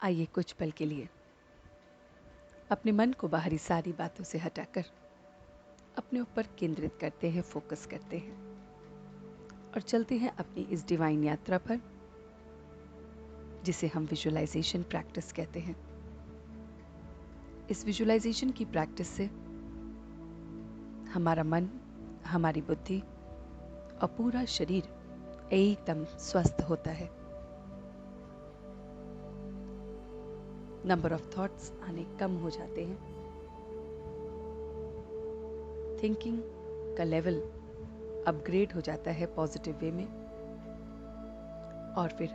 आइए कुछ पल के लिए अपने मन को बाहरी सारी बातों से हटाकर अपने ऊपर केंद्रित करते हैं, फोकस करते हैं और चलते हैं अपनी इस डिवाइन यात्रा पर, जिसे हम विजुअलाइजेशन प्रैक्टिस कहते हैं। इस विजुअलाइजेशन की प्रैक्टिस से हमारा मन, हमारी बुद्धि और पूरा शरीर एकदम स्वस्थ होता है। नंबर ऑफ थॉट्स आने कम हो जाते हैं। थिंकिंग का लेवल अपग्रेड हो जाता है पॉजिटिव वे में, और फिर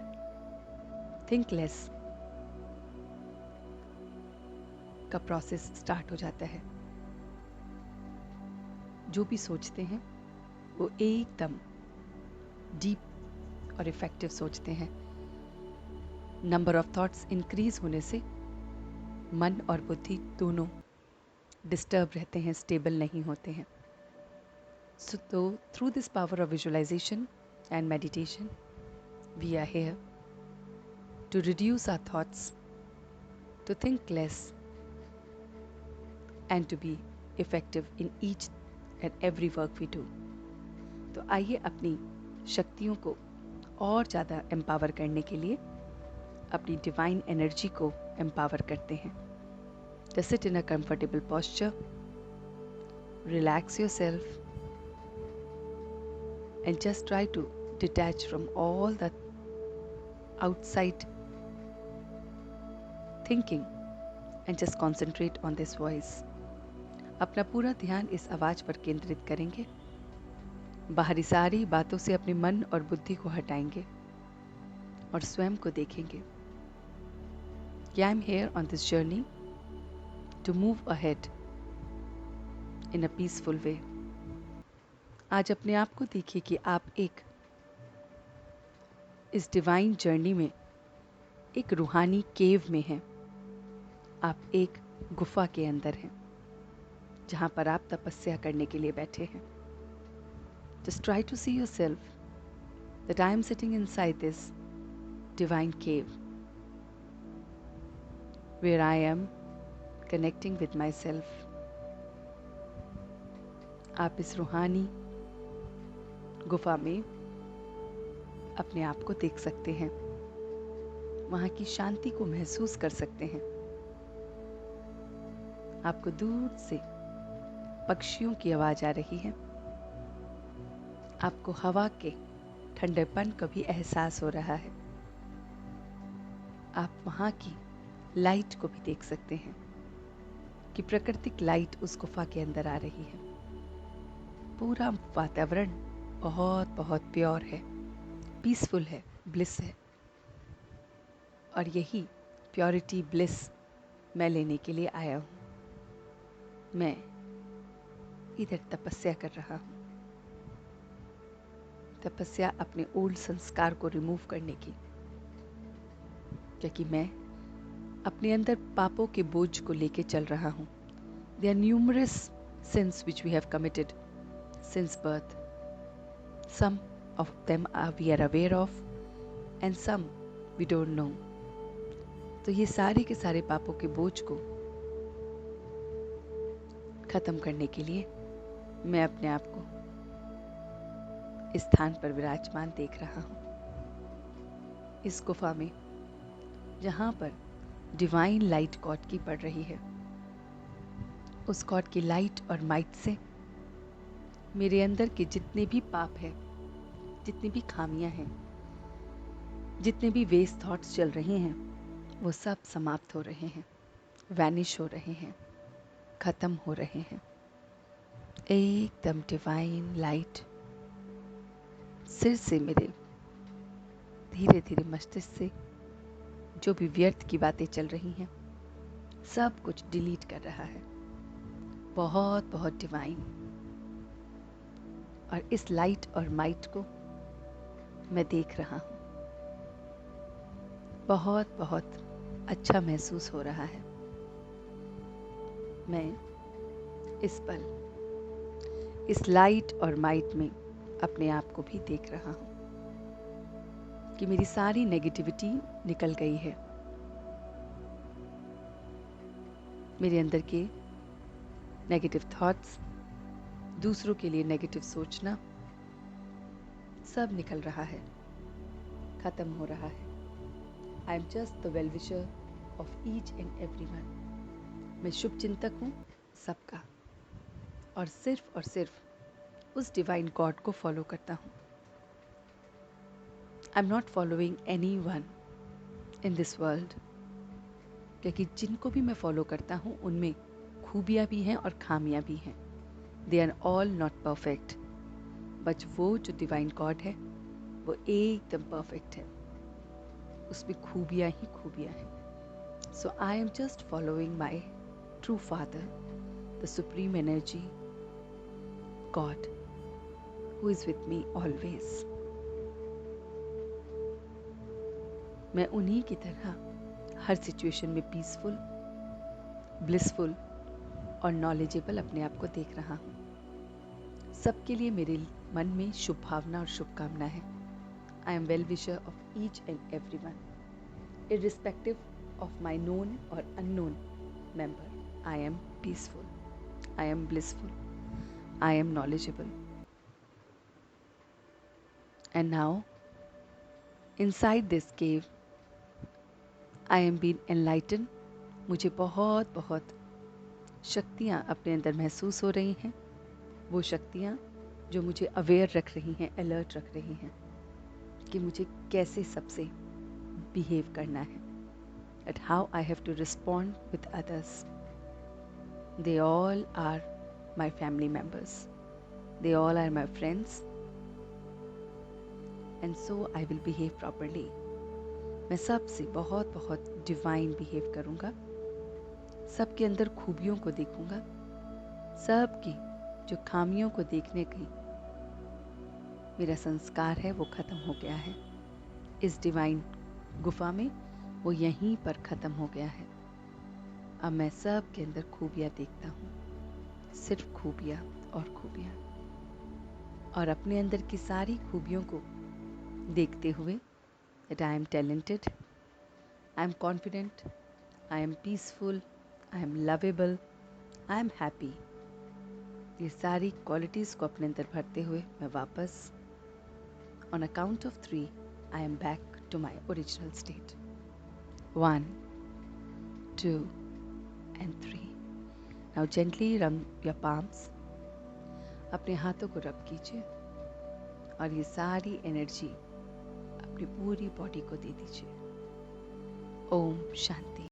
थिंक लेस का प्रोसेस स्टार्ट हो जाता है। जो भी सोचते हैं वो एकदम डीप और इफेक्टिव सोचते हैं। नंबर ऑफ थॉट्स इंक्रीज होने से मन और बुद्धि दोनों डिस्टर्ब रहते हैं, स्टेबल नहीं होते हैं। So through this power of visualization and meditation, we are here to reduce our thoughts, to think less, and to be effective in each and every work we do. तो आइए अपनी शक्तियों को और ज़्यादा एम्पावर करने के लिए अपनी डिवाइन एनर्जी को एम्पावर करते हैं। To sit in a comfortable posture, relax yourself, and just try to detach from all that outside thinking and just concentrate on this voice. अपना पूरा ध्यान इस आवाज पर केंद्रित करेंगे, बाहरी सारी बातों से अपने मन और बुद्धि को हटाएंगे और स्वयं को देखेंगे कि I am here on this journey to move ahead in a peaceful way. आज अपने आप को देखिए कि आप इस डिवाइन जर्नी में एक रूहानी केव में हैं। आप एक गुफा के अंदर हैं जहां पर आप तपस्या करने के लिए बैठे हैं। Just try to see yourself that I am sitting inside this divine cave where I am connecting with myself. आप इस रूहानी गुफा में अपने आप को देख सकते हैं, वहां की शांति को महसूस कर सकते हैं। आपको दूर से पक्षियों की आवाज आ रही है, आपको हवा के ठंडेपन का भी एहसास हो रहा है। आप वहां की लाइट को भी देख सकते हैं कि प्राकृतिक लाइट उस गुफा के अंदर आ रही है। पूरा वातावरण बहुत बहुत प्योर है, पीसफुल है, ब्लिस है। और यही प्योरिटी, ब्लिस मैं लेने के लिए आया हूँ। मैं इधर तपस्या कर रहा हूँ। तपस्या अपने ओल्ड संस्कार को रिमूव करने की, क्योंकि मैं अपने अंदर पापों के बोझ को लेके चल रहा हूँ। There are numerous sins which we have committed since birth. Some of them we are aware of and some we don't know. तो ये सारे के सारे पापों के बोझ को खत्म करने के लिए मैं अपने आप को इस स्थान पर विराजमान देख रहा हूँ, इस गुफा में जहाँ पर डिवाइन लाइट गॉड की पड़ रही है। उस गॉड की लाइट और माइट से मेरे अंदर के जितने भी पाप हैं, जितनी भी खामियां हैं, जितने भी वेस्ट थॉट्स चल रहे हैं, वो सब समाप्त हो रहे हैं, वैनिश हो रहे हैं, खत्म हो रहे हैं। एकदम डिवाइन लाइट सिर से मेरे धीरे धीरे मस्तिष्क से जो भी व्यर्थ की बातें चल रही हैं, सब कुछ डिलीट कर रहा है। बहुत बहुत डिवाइन। और इस लाइट और माइट को मैं देख रहा हूँ। बहुत बहुत अच्छा महसूस हो रहा है। मैं इस पल इस लाइट और माइट में अपने आप को भी देख रहा हूँ कि मेरी सारी नेगेटिविटी निकल गई है। मेरे अंदर के नेगेटिव थॉट्स, दूसरों के लिए नेगेटिव सोचना, सब निकल रहा है, खत्म हो रहा है। आई am just the well wisher of each and every one. मैं शुभ चिंतक हूँ सबका, और सिर्फ उस डिवाइन गॉड को फॉलो करता हूँ। I am not following any one in this world, क्योंकि जिनको भी मैं फॉलो करता हूँ उनमें खूबियाँ भी हैं और खामियाँ भी हैं। They are all not perfect, but वो जो डिवाइन गॉड है वो एकदम परफेक्ट है, उसमें खूबियाँ ही खूबियाँ हैं। So I am just following my true father, the supreme energy God, who is with me always. मैं उन्हीं की तरह हर सिचुएशन में पीसफुल, ब्लिसफुल और नॉलेजेबल अपने आप को देख रहा हूँ। सबके लिए मेरे मन में शुभ भावना और शुभकामना है। I am well wisher of each and every one, irrespective of my known or unknown member. I am peaceful, I am blissful, I am knowledgeable. And now, inside this cave, I am being enlightened. मुझे बहुत बहुत शक्तियाँ अपने अंदर महसूस हो रही हैं, वो शक्तियाँ जो मुझे अवेयर रख रही हैं, अलर्ट रख रही हैं कि मुझे कैसे सबसे बिहेव करना है, at how I have to respond with others. They all are my family members. They all are my friends. And so I will behave properly. मैं सबसे बहुत बहुत डिवाइन बिहेव करूँगा, सबके अंदर खूबियों को देखूँगा, सबकी जो खामियों को देखने की मेरा संस्कार है वो ख़त्म हो गया है। इस डिवाइन गुफा में वो यहीं पर ख़त्म हो गया है। अब मैं सब के अंदर खूबियाँ देखता हूँ, सिर्फ खूबियाँ और खूबियाँ, और अपने अंदर की सारी खूबियों को देखते हुए that I am talented, I am confident, I am peaceful, I am lovable, I am happy। ये सारी क्वालिटीज़ को अपने अंदर भरते हुए मैं वापस on a count of 3 I am back to my original state। 1, 2 and 3। Now gently rub your palms। अपने हाथों को रब कीजिए और ये सारी एनर्जी अपनी पूरी बॉडी को दे दीजिए। ओम शांति।